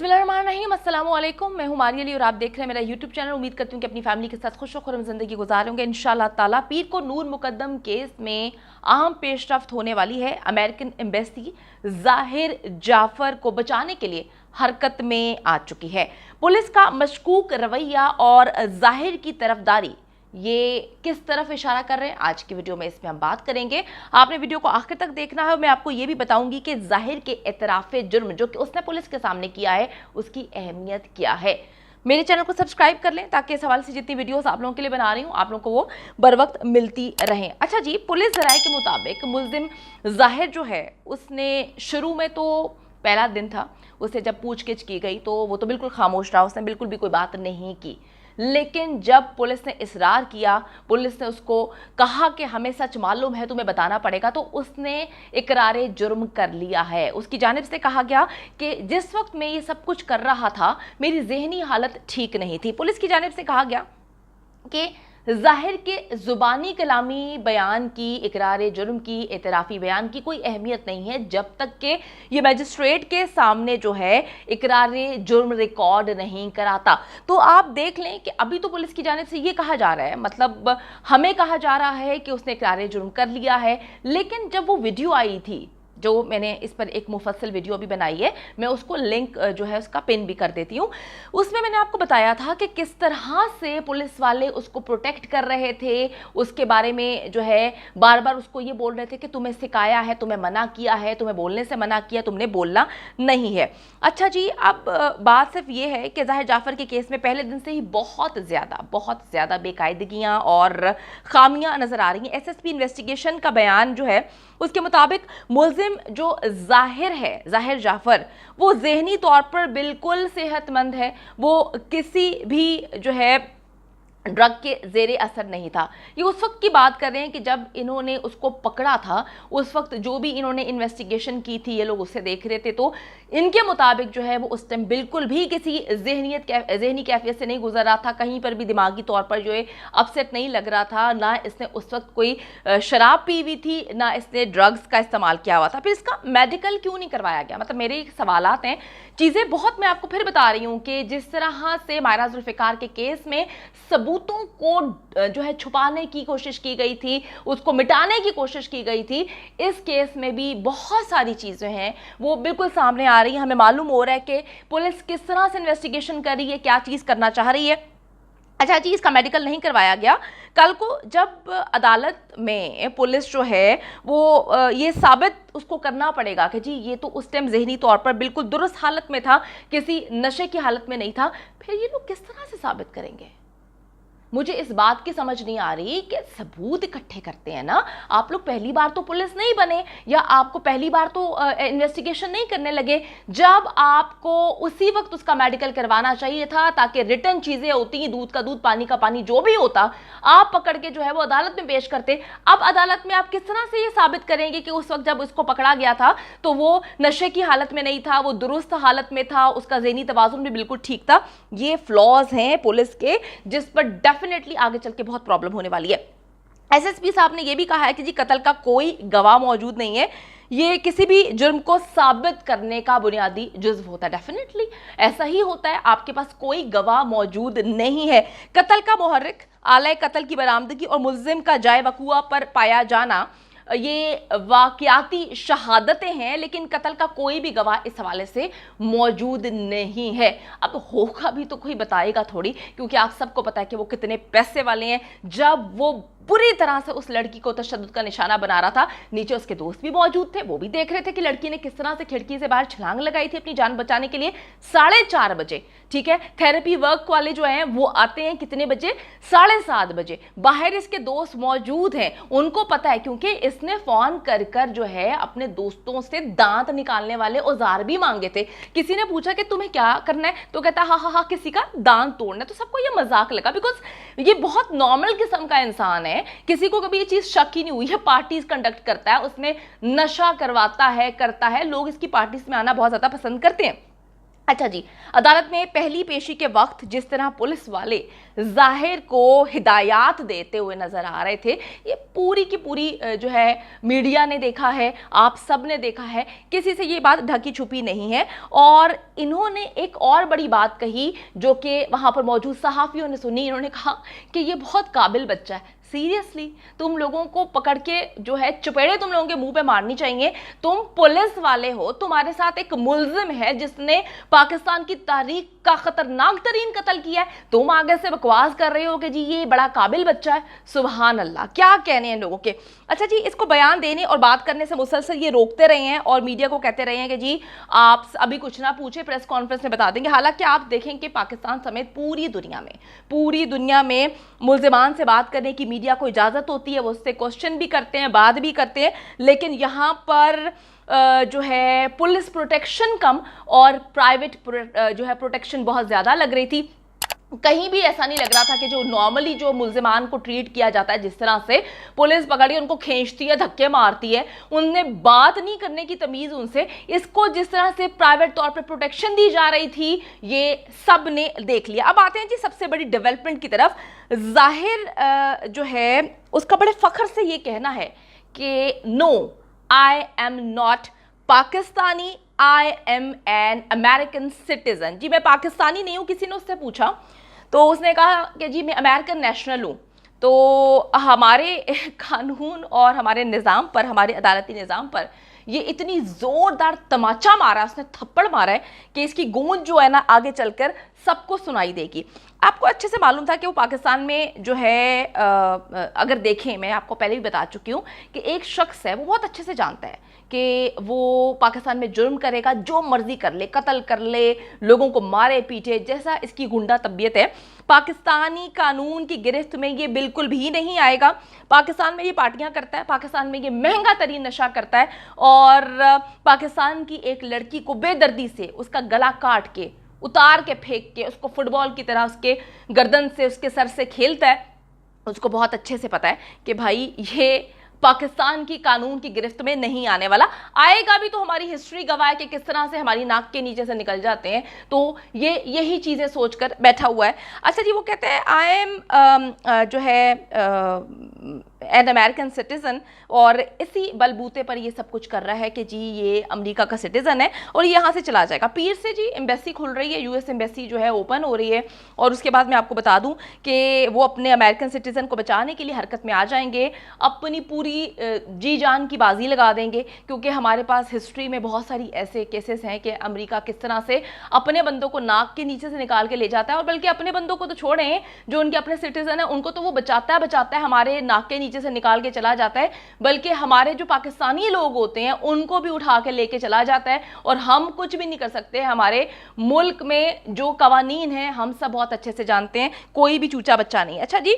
बिस्मिल्लाहिर्रहमानिर्रहीम, अस्सलाम वालेकुम। मैं हूं मारिया अली और आप देख रहे हैं मेरा यूट्यूब चैनल। उम्मीद करती हूं कि अपनी फैमिली के साथ खुश खुरम जिंदगी गुजार होंगे इंशाल्लाह ताला। पीर को नूर मुकद्दम केस में अहम पेशरफ्त होने वाली है। अमेरिकन एम्बेसी जाहिर जाफर को बचाने के लिए हरकत में आ चुकी है। पुलिस का मशकूक रवैया और जाहिर की तरफदारी ये किस तरफ इशारा कर रहे हैं, आज की वीडियो में इसमें हम बात करेंगे। आपने वीडियो को आखिर तक देखना है। मैं आपको ये भी बताऊंगी कि जाहिर के एतराफ़े जुर्म जो कि उसने पुलिस के सामने किया है उसकी अहमियत क्या है। मेरे चैनल को सब्सक्राइब कर लें ताकि इस हवाले से जितनी वीडियोस आप लोगों के लिए बना रही हूँ आप लोगों को वो बर वक्त मिलती रहें। अच्छा जी, पुलिस राय के मुताबिक मुल्जिम जाहिर जो है उसने शुरू में तो पहला दिन था, उससे जब पूछगिछ की गई तो वो तो बिल्कुल खामोश रहा, उसने बिल्कुल भी कोई बात नहीं की। लेकिन जब पुलिस ने इसरार किया, पुलिस ने उसको कहा कि हमें सच मालूम है, तुम्हें बताना पड़ेगा, तो उसने इकरारे जुर्म कर लिया है। उसकी जानिब से कहा गया कि जिस वक्त मैं ये सब कुछ कर रहा था मेरी जहनी हालत ठीक नहीं थी। पुलिस की जानिब से कहा गया कि जाहिर के जुबानी कलामी बयान की, इकरार जुर्म की, एतराफ़ी बयान की कोई अहमियत नहीं है जब तक कि ये मजिस्ट्रेट के सामने जो है इकरार जुर्म रिकॉर्ड नहीं कराता। तो आप देख लें कि अभी तो पुलिस की जानिब से ये कहा जा रहा है, मतलब हमें कहा जा रहा है कि उसने इकरार जुर्म कर लिया है। लेकिन जब वो वीडियो आई थी, जो मैंने इस पर एक मुफस्सल वीडियो भी बनाई है, मैं उसको लिंक जो है उसका पिन भी कर देती हूँ, उसमें मैंने आपको बताया था कि किस तरह से पुलिस वाले उसको प्रोटेक्ट कर रहे थे। उसके बारे में जो है बार बार उसको ये बोल रहे थे कि तुम्हें सिखाया है, तुम्हें मना किया है, तुम्हें बोलने से मना किया, तुमने बोलना नहीं है। अच्छा जी, अब बात सिर्फ ये है कि जाहिर जाफर के केस में पहले दिन से ही बहुत ज़्यादा बेकायदगियाँ और खामियाँ नज़र आ रही हैं। एसएसपी इन्वेस्टिगेशन का बयान जो है उसके मुताबिक मुल्जिम जो जाहिर है, जाहिर जाफर, वो ज़हनी तौर पर बिल्कुल सेहतमंद है। वो किसी भी जो है ड्रग के जेरे असर नहीं था। ये उस वक्त की बात कर रहे हैं कि जब इन्होंने उसको पकड़ा था, उस वक्त जो भी इन्होंने इन्वेस्टिगेशन की थी ये लोग उससे देख रहे थे, तो इनके मुताबिक जो है वो उस टाइम बिल्कुल भी किसी जहनी कैफियत से नहीं गुजर रहा था। कहीं पर भी दिमागी तौर पर जो है अपसेट नहीं लग रहा था। ना इसने उस वक्त कोई शराब पी हुई थी, ना इसने ड्रग्स का इस्तेमाल किया हुआ था। फिर इसका मेडिकल क्यों नहीं करवाया गया, मतलब मेरे सवालात हैं। चीज़ें बहुत मैं आपको फिर बता रही हूँ कि जिस तरह से मायरा जुल्फ़िकार के केस में सबूतों को जो है छुपाने की कोशिश की गई थी, उसको मिटाने की कोशिश की गई थी, इस केस में भी बहुत सारी चीज़ें हैं वो बिल्कुल सामने आ रही हैं। हमें मालूम हो रहा है कि पुलिस किस तरह से इन्वेस्टिगेशन कर रही है, क्या चीज़ करना चाह रही है। अच्छा जी, इसका मेडिकल नहीं करवाया गया। कल को जब अदालत में पुलिस जो है वो ये साबित उसको करना पड़ेगा कि जी ये तो उस टाइम जहनी तौर पर बिल्कुल दुरुस्त हालत में था, किसी नशे की हालत में नहीं था, फिर ये लोग किस तरह से साबित करेंगे। मुझे इस बात की समझ नहीं आ रही कि सबूत इकट्ठे करते हैं ना, आप लोग पहली बार तो पुलिस नहीं बने या आपको पहली बार तो इन्वेस्टिगेशन नहीं करने लगे, जब आपको उसी वक्त उसका मेडिकल करवाना चाहिए था ताकि रिटर्न चीज़ें होती, दूध का दूध, पानी का पानी, जो भी होता आप पकड़ के जो है वो अदालत में पेश करते। अब अदालत में आप किस तरह से ये साबित करेंगे कि उस वक्त जब उसको पकड़ा गया था तो वो नशे की हालत में नहीं था, वो दुरुस्त हालत में था, उसका ज़हनी तवाज़ुन भी बिल्कुल ठीक था। ये फ्लॉज हैं पुलिस के जिस पर डेफिनेटली आगे चल के बहुत प्रॉब्लम होने वाली है। एसएसपी साहब ने यह भी कहा है कि जी कत्ल का कोई गवाह मौजूद नहीं है, ये किसी भी जुर्म को साबित करने का बुनियादी जुज्व होता है। डेफिनेटली ऐसा ही होता है, आपके पास कोई गवाह मौजूद नहीं है। कत्ल का मुहर्रिक, आले कत्ल की बरामदगी और मुल्जिम का जाए वकुआ पर पाया जाना ये वाकयाती शहादतें हैं, लेकिन कत्ल का कोई भी गवाह इस हवाले से मौजूद नहीं है। अब होगा भी तो कोई बताएगा थोड़ी, क्योंकि आप सबको पता है कि वो कितने पैसे वाले हैं। जब वो बुरी तरह से उस लड़की को तशद्दुद का निशाना बना रहा था, नीचे उसके दोस्त भी मौजूद थे, वो भी देख रहे थे कि लड़की ने किस तरह से खिड़की से बाहर छलांग लगाई थी अपनी जान बचाने के लिए 4:30 बजे। ठीक है, थेरेपी वर्क वाले जो हैं वो आते हैं कितने बजे, 7:30 बजे। बाहर इसके दोस्त मौजूद हैं, उनको पता है क्योंकि इसने फोन कर कर जो है अपने दोस्तों से दांत निकालने वाले औजार भी मांगे थे। किसी ने पूछा कि तुम्हें क्या करना है, तो कहता हाँ हाँ हाँ किसी का दांत तोड़ना है। तो सबको ये मजाक लगा, बिकॉज ये बहुत नॉर्मल किस्म का इंसान है, किसी को कभी ये चीज शक ही नहीं हुई है। पार्टीज कंडक्ट करता है, उसमें नशा करवाता है, करता है, लोग इसकी पार्टीज में आना बहुत ज्यादा पसंद करते हैं। अच्छा जी, अदालत में पहली पेशी के वक्त जिस तरह पुलिस वाले जाहिर को हिदायत देते हुए नजर आ रहे थे, ये पूरी की पूरी जो है मीडिया ने देखा है, आप सब ने देखा है, किसी से ये बात ढकी छुपी नहीं है। और इन्होंने एक और बड़ी बात कही जो कि वहां पर मौजूद सहाफियों ने सुनी। इन्होंने कहा कि ये बहुत काबिल बच्चा है। सीरियसली, तुम लोगों को पकड़ के जो है चुपेड़े तुम लोगों के मुंह पे मारनी चाहिए। तुम पुलिस वाले हो, तुम्हारे साथ एक मुलजिम है जिसने पाकिस्तान की तारीख का खतरनाक तरीन कत्ल किया है, तुम आगे से बकवास कर रहे हो कि जी ये बड़ा काबिल बच्चा है। सुभान अल्लाह, क्या कहने हैं लोगों के। अच्छा जी, इसको बयान देने और बात करने से मुसलसल ये रोकते रहे हैं और मीडिया को कहते रहे हैं कि जी आप अभी कुछ ना पूछे, प्रेस कॉन्फ्रेंस में बता देंगे। हालांकि आप देखें कि पाकिस्तान समेत पूरी दुनिया में मुल्जिमान से बात करने की मीडिया को इजाजत होती है, वो उससे क्वेश्चन भी करते हैं, बात भी करते हैं, लेकिन यहाँ पर जो है पुलिस प्रोटेक्शन कम और प्राइवेट जो है प्रोटेक्शन बहुत ज्यादा लग रही थी। कहीं भी ऐसा नहीं लग रहा था कि जो नॉर्मली जो मुल्जिमान को ट्रीट किया जाता है, जिस तरह से पुलिस पकड़ी उनको खींचती है, धक्के मारती है, उनने बात नहीं करने की तमीज उनसे, इसको जिस तरह से प्राइवेट तौर पे प्रोटेक्शन दी जा रही थी, ये सब ने देख लिया। अब आते हैं जी सबसे बड़ी डेवलपमेंट की तरफ। जाहिर जो है उसका बड़े फख्र से ये कहना है कि no, I am not Pakistani, I am an American citizen. जी मैं पाकिस्तानी नहीं हूं। किसी ने उससे पूछा तो उसने कहा कि जी मैं अमेरिकन नेशनल हूं। तो हमारे कानून और हमारे निज़ाम पर, हमारे अदालती निज़ाम पर ये इतनी जोरदार तमाचा मारा, उसने थप्पड़ मारा है कि इसकी गूंज जो है ना आगे चलकर सबको सुनाई देगी। आपको अच्छे से मालूम था कि वो पाकिस्तान में जो है अगर देखें, मैं आपको पहले भी बता चुकी हूँ कि एक शख्स है, वो बहुत अच्छे से जानता है कि वो पाकिस्तान में जुर्म करेगा, जो मर्जी कर ले, कत्ल कर ले, लोगों को मारे पीटे, जैसा इसकी गुंडा तबीयत है, पाकिस्तानी कानून की गिरफ्त में ये बिल्कुल भी नहीं आएगा। पाकिस्तान में ये पार्टियां करता है, पाकिस्तान में ये महंगा तरीन नशा करता है और पाकिस्तान की एक लड़की को बेदर्दी से उसका गला काट के, उतार के, फेंक के, उसको फुटबॉल की तरह उसके गर्दन से, उसके सर से खेलता है। उसको बहुत अच्छे से पता है कि भाई ये पाकिस्तान की कानून की गिरफ्त में नहीं आने वाला, आएगा भी तो हमारी हिस्ट्री गवाह है कि किस तरह से हमारी नाक के नीचे से निकल जाते हैं। तो ये यही चीज़ें सोचकर बैठा हुआ है। अच्छा जी, वो कहते हैं आई एम जो है एन अमेरिकन सिटीज़न, और इसी बलबूते पर ये सब कुछ कर रहा है कि जी ये अमेरिका का सिटीज़न है और ये यहाँ से चला जाएगा। पीर से जी एम्बेसी खुल रही है, यूएस एम्बेसी जो है ओपन हो रही है, और उसके बाद मैं आपको बता दूं कि वो अपने अमेरिकन सिटीज़न को बचाने के लिए हरकत में आ जाएंगे, अपनी पूरी जी जान की बाजी लगा देंगे, क्योंकि हमारे पास हिस्ट्री में बहुत सारी ऐसे केसेस हैं कि अमेरिका किस तरह से अपने बंदों को नाक के नीचे से निकाल के ले जाता है, और बल्कि अपने बंदों को तो छोड़ें, जो उनके अपने सिटीज़न हैं उनको तो वो बचाता है, हमारे नाक के नीचे से निकाल के चला जाता है, बल्कि हमारे जो पाकिस्तानी लोग होते हैं उनको भी उठा के लेके चला जाता है, और हम कुछ भी नहीं कर सकते। हमारे मुल्क में जो कवानीन हैं हम सब बहुत अच्छे से जानते हैं, कोई भी चूचा बच्चा नहीं। अच्छा जी,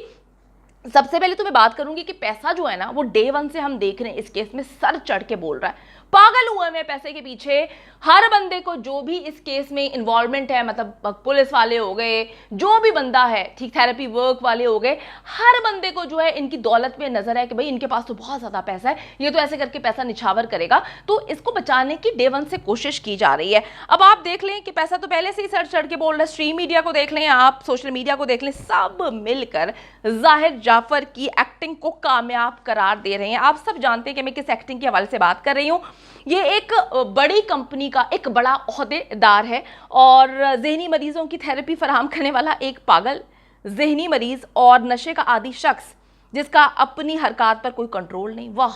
सबसे पहले तो मैं बात करूंगी कि पैसा जो है ना, वो डे वन से हम देख रहे हैं इस केस में सर चढ़ के बोल रहा है, पागल हुए में पैसे के पीछे। हर बंदे को जो भी इस केस में इन्वॉल्वमेंट है, मतलब पुलिस वाले हो गए, जो भी बंदा है, ठीक, थेरेपी वर्क वाले हो गए, हर बंदे को जो है इनकी दौलत में नजर है कि भाई इनके पास तो बहुत ज्यादा पैसा है, ये तो ऐसे करके पैसा निछावर करेगा। तो इसको बचाने की डे वन से कोशिश की जा रही है। अब आप देख लें कि पैसा तो पहले से ही सर चढ़ के बोल रहा है। स्ट्रीम मीडिया को देख लें, आप सोशल मीडिया को देख लें, सब मिलकर जाहिर जाफर की एक्टिंग को कामयाब करार दे रहे हैं। आप सब जानते हैं कि मैं किस एक्टिंग के हवाले से बात कर रही हूँ। ये एक बड़ी कंपनी का एक बड़ा ओहदेदार है और जहनी मरीजों की थेरेपी फराहम करने वाला एक पागल जहनी मरीज और नशे का आदी शख्स जिसका अपनी हरकत पर कोई कंट्रोल नहीं। वाह,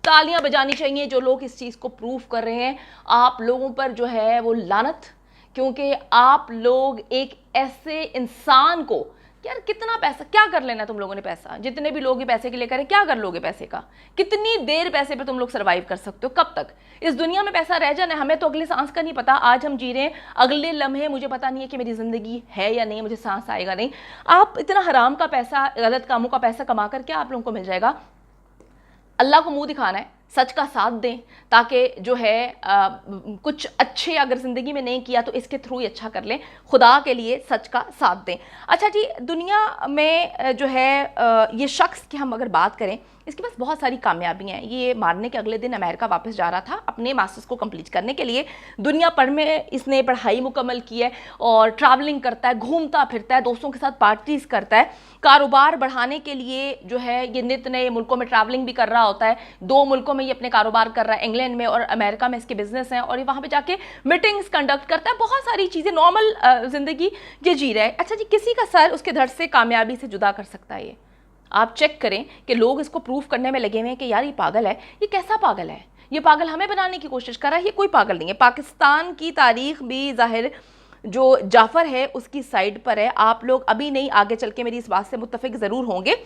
तालियां बजानी चाहिए जो लोग इस चीज को प्रूव कर रहे हैं। आप लोगों पर जो है वो लानत, क्योंकि आप लोग एक ऐसे इंसान को, यार कितना पैसा, क्या कर लेना तुम लोगों ने पैसा, जितने भी लोग पैसे के लिए करें, क्या कर लोगे पैसे का, कितनी देर पैसे पे तुम लोग सरवाइव कर सकते हो, कब तक इस दुनिया में पैसा रह जाना है। हमें तो अगले सांस का नहीं पता, आज हम जी रहे हैं, अगले लम्हे मुझे पता नहीं है कि मेरी जिंदगी है या नहीं, मुझे सांस आएगा नहीं। आप इतना हराम का पैसा, गलत कामों का पैसा कमा कर क्या आप लोगों को मिल जाएगा। अल्लाह को मुंह दिखाना है सच का साथ दें, ताकि जो है कुछ अच्छे अगर ज़िंदगी में नहीं किया तो इसके थ्रू ही अच्छा कर लें, खुदा के लिए सच का साथ दें। अच्छा जी, दुनिया में जो है ये शख्स की हम अगर बात करें, इसके पास बहुत सारी कामयाबियां हैं। ये मारने के अगले दिन अमेरिका वापस जा रहा था अपने मास्टर्स को कंप्लीट करने के लिए। दुनिया भर में इसने पढ़ाई मुकम्मल की है और ट्रैवलिंग करता है, घूमता फिरता है, दोस्तों के साथ पार्टीज करता है। कारोबार बढ़ाने के लिए जो है ये नित नए मुल्कों में ट्रैवलिंग भी कर रहा होता है। 2 मुल्कों में ये अपने कारोबार कर रहा है, इंग्लैंड में और अमेरिका में इसके बिजनेस हैं, और ये वहाँ पे जाके मीटिंग्स कंडक्ट करता है, बहुत सारी चीज़ें, नॉर्मल जिंदगी ये जी रहा है। अच्छा जी, किसी का सर उसके धड़ से कामयाबी से जुदा कर सकता है? ये आप चेक करें कि लोग इसको प्रूफ करने में लगे हुए हैं कि यार ये पागल है। ये कैसा पागल है? ये पागल हमें बनाने की कोशिश कर रहा है। ये कोई पागल नहीं है। पाकिस्तान की तारीख भी जाहिर जो जाफर है उसकी साइड पर है। आप लोग अभी नहीं, आगे चल के मेरी इस बात से मुत्तफिक ज़रूर होंगे।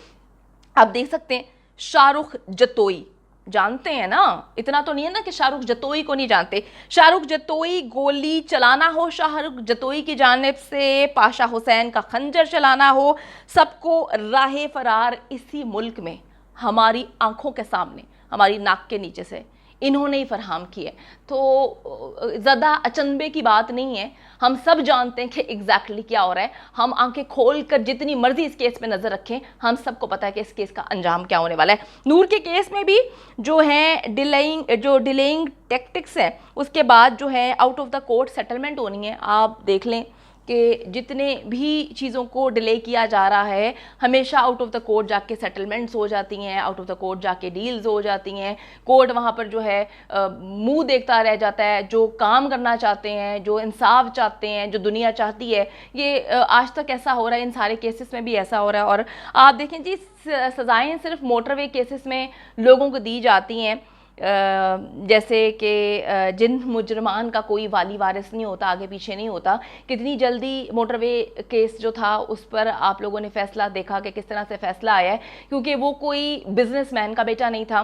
आप देख सकते हैं शाहरुख जतोई, जानते हैं ना? इतना तो नहीं है ना कि शाहरुख जतोई को नहीं जानते। शाहरुख जतोई गोली चलाना हो शाहरुख जतोई की जानिब से, पाशा हुसैन का खंजर चलाना हो, सबको राह फरार इसी मुल्क में हमारी आंखों के सामने, हमारी नाक के नीचे से इन्होंने ही फरहम किए। तो ज़्यादा अचंभे की बात नहीं है, हम सब जानते हैं कि एग्जैक्टली क्या हो रहा है। हम आंखें खोल कर जितनी मर्जी इस केस पे नज़र रखें, हम सबको पता है कि इस केस का अंजाम क्या होने वाला है। नूर के केस में भी जो है डिलेइंग टैक्टिक्स है, उसके बाद जो है out of the court settlement होनी है। आप देख लें कि जितने भी चीज़ों को डिले किया जा रहा है, हमेशा आउट ऑफ द कोर्ट जाके सेटलमेंट्स हो जाती हैं, आउट ऑफ द कोर्ट जाके डील्स हो जाती हैं। कोर्ट वहाँ पर जो है मुंह देखता रह जाता है। जो काम करना चाहते हैं, जो इंसाफ चाहते हैं, जो दुनिया चाहती है, ये आज तक ऐसा हो रहा है। इन सारे केसेस में भी ऐसा हो रहा है। और आप देखें जी, सज़ाएँ सिर्फ मोटरवे केसेस में लोगों को दी जाती हैं, जैसे कि जिन मुजरमान का कोई वाली वारिस नहीं होता, आगे पीछे नहीं होता। कितनी जल्दी मोटरवे केस जो था उस पर आप लोगों ने फैसला देखा कि किस तरह से फैसला आया है, क्योंकि वो कोई बिजनेसमैन का बेटा नहीं था,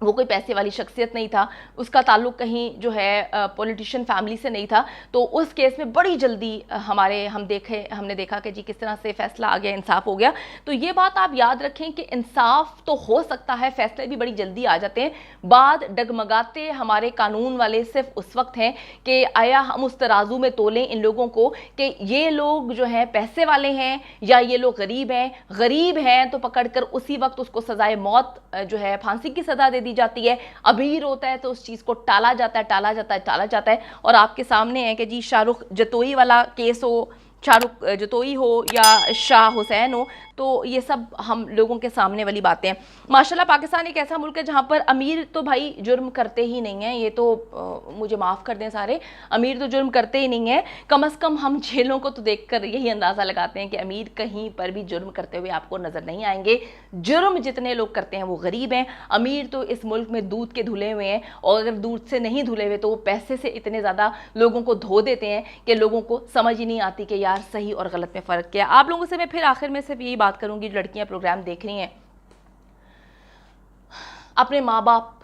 वो कोई पैसे वाली शख्सियत नहीं था, उसका ताल्लुक कहीं जो है पॉलिटिशियन फैमिली से नहीं था। तो उस केस में बड़ी जल्दी हमने देखा कि जी किस तरह से फैसला आ गया, इंसाफ हो गया। तो ये बात आप याद रखें कि इंसाफ तो हो सकता है, फैसले भी बड़ी जल्दी आ जाते हैं। बाद डगमगाते हमारे कानून वाले सिर्फ उस वक्त हैं कि आया हम उस तराजू में तोलें इन लोगों को कि ये लोग जो हैं पैसे वाले हैं या ये लोग गरीब हैं। गरीब हैं तो पकड़कर उसी वक्त उसको सजाए मौत जो है, फांसी की सजा दे दी जाती है। अमीर होता है तो उस चीज को टाला जाता है। और आपके सामने है कि जी शाहरुख जतोई वाला केस हो, शाहरुख जतोई हो या शाह हुसैन हो, तो ये सब हम लोगों के सामने वाली बातें हैं। माशाल्लाह पाकिस्तान एक ऐसा मुल्क है जहाँ पर अमीर तो भाई जुर्म करते ही नहीं हैं। ये तो मुझे माफ़ कर दें सारे, अमीर तो जुर्म करते ही नहीं हैं। कम अज़ कम हम जेलों को तो देखकर यही अंदाज़ा लगाते हैं कि अमीर कहीं पर भी जुर्म करते हुए आपको नज़र नहीं आएंगे। जुर्म जितने लोग करते हैं वो गरीब हैं। अमीर तो इस मुल्क में दूध के धुले हुए हैं, और अगर दूध से नहीं धुले हुए तो वो पैसे से इतने ज़्यादा लोगों को धो देते हैं कि लोगों को समझ ही नहीं आती कि यार सही और गलत में फ़र्क क्या है। आप लोगों से मैं फिर आखिर में सिर्फ यही बात करूंगी, जो लड़कियां प्रोग्राम देख रही हैं, अपने माँ बाप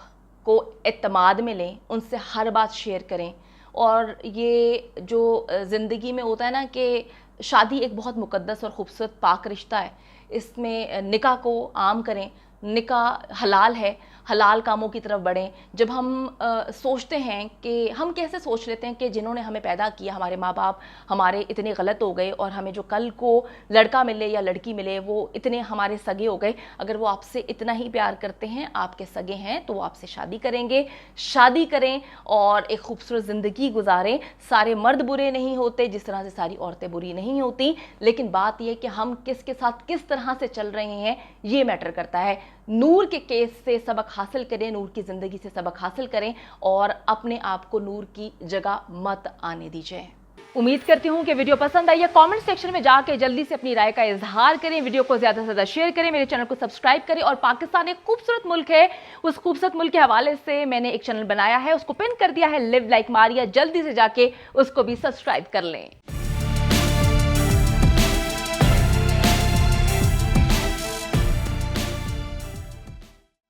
को एतमाद में लें, उनसे हर बात शेयर करें। और ये जो ज़िंदगी में होता है ना कि शादी एक बहुत मुकद्दस और ख़ूबसूरत पाक रिश्ता है, इसमें निकाह को आम करें। निकाह हलाल है, हलाल कामों की तरफ बढ़ें। जब हम सोचते हैं कि हम कैसे सोच लेते हैं कि जिन्होंने हमें पैदा किया, हमारे माँ बाप हमारे इतने गलत हो गए, और हमें जो कल को लड़का मिले या लड़की मिले वो इतने हमारे सगे हो गए। अगर वो आपसे इतना ही प्यार करते हैं, आपके सगे हैं, तो वो आपसे शादी करेंगे। शादी करें और एक खूबसूरत ज़िंदगी गुजारें। सारे मर्द बुरे नहीं होते, जिस तरह से सारी औरतें बुरी नहीं होती, लेकिन बात यह कि हम किसके साथ किस तरह से चल रहे हैं ये मैटर करता है। नूर के केस से सबक हासिल करें, नूर की ज़िंदगी से सबक हासिल करें, और अपने आप को नूर की जगह मत आने दीजिए। उम्मीद करती हूँ कि वीडियो पसंद आई है। कमेंट सेक्शन में जाके जल्दी से अपनी राय का इजहार करें, वीडियो को ज़्यादा से ज़्यादा शेयर करें, मेरे चैनल को सब्सक्राइब करें। और पाकिस्तान एक खूबसूरत मुल्क है, उस खूबसूरत मुल्क के हवाले से मैंने एक चैनल बनाया है, उसको पिन कर दिया है, लिव लाइक मारिया। जल्दी से जाके उसको भी सब्सक्राइब कर लें।